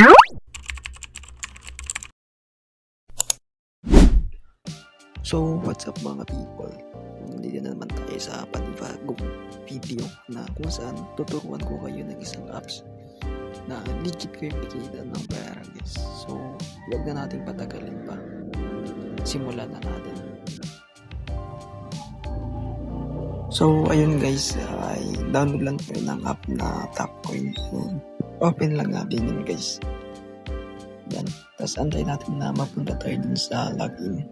So, what's up mga people? Nandito na naman tayo sa panibagong video na kung saan tuturuan ko kayo ng isang apps na legit kayo makikita ng pera guys. So, huwag na natin patagalin pa. Simulan na natin. So, ayun guys, ay download lang kayo ng app na Tapcoin. Open lang natin yun guys. Yan. Tapos antay natin na mapunta tayo dun sa login.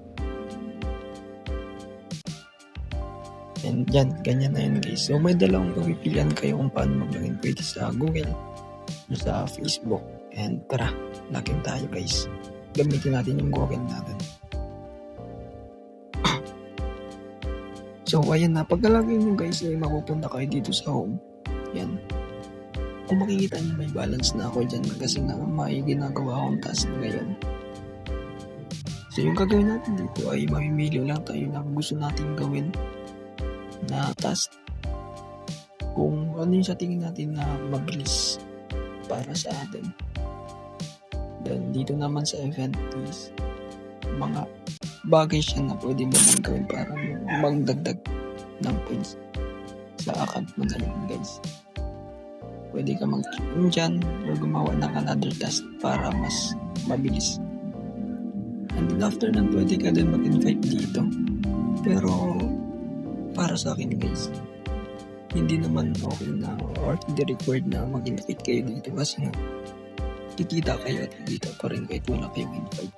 And yan, ganyan na yun guys. So may dalawang pagpipilian kayo kung paano mag-login. Pwede sa Google o sa Facebook. And tara, login tayo guys. Gamitin natin yung Google natin. So ayan na, pagka-login nyo guys, ay mapupunta kayo dito sa home. Yan. Kung makikita nyo may balance na ako dyan kasi nga may ginagawa akong task ngayon. So yung gagawin natin dito ay mamimili lang tayo na gusto natin gawin na task, kung ano yung sa tingin natin na mabilis para sa atin. Then dito naman sa event is mga bagay siya na pwede mo nang gawin para magdagdag ng points sa account mo na yun guys. Pwede ka mag-click dyan o gumawa ng another task para mas mabilis. And then after nan pwede ka din mag-invite dito, pero para sa akin guys, hindi naman okay na or hindi required na mag-invite kayo dito kasi nga kikita kayo at kikita pa rin kahit wala kayong invite.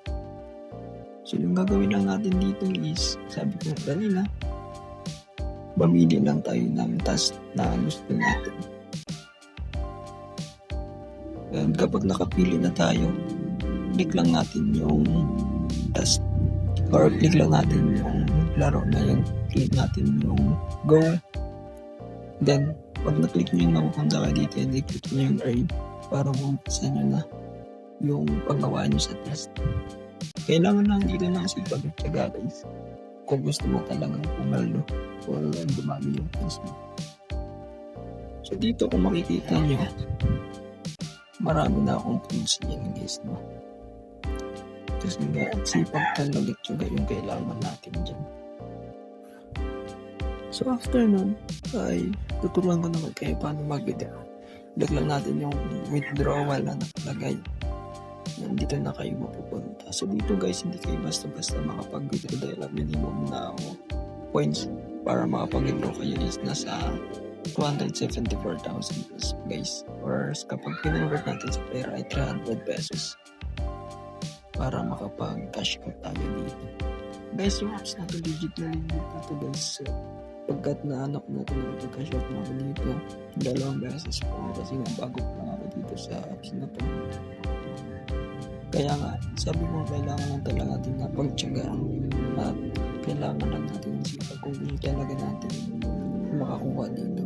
So yung gagawin lang natin dito is, sabi ko kanina, mamili lang tayo ng task na gusto natin. And kapag nakapili na tayo, click lang natin yung task or click lang natin yung laro na yun. Click natin yung go. Then, pag na-click nyo yung mapupunta ka dito, and i-click nyo yung earn para mapupunta nyo na yung paggawa nyo sa test. Kailangan lang dito ng sipag at tiyaga guys. Kung gusto mo talagang pumaldo o dumami yung test mo. So dito kung makikita nyo, marami na akong points yan guys, no? Kasi nga, sipag talaga tiyaga yung kailangan natin dyan. So after nun, ay tuturuan ko naman kayo paano mag-withdraw. Lang natin yung withdrawal na nakalagay. Nandito na kayo mapupunta. So dito guys, hindi kayo basta-basta makapag-withdraw dahil ang minimum na points para makapag-withdraw kayo is nasa 274,000 guys. Or kapag pinonvert natin sa pera ay 300 pesos para makapag-cash out tayo dito. Guys, yung apps na to legit na ito guys. So, pagkat na-anak natin na ito-cash out na ako dito 2 beses po kasi nga bago pa lang ako dito sa apps na to. Kaya nga, sabi ko kailangan lang talaga natin na pagtsagaan at kailangan lang natin sipag kung gusto talaga natin makakuha dito.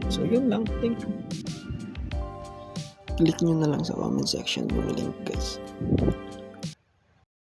So yun lang, thank you. Click nyo na lang sa comment section yung link guys.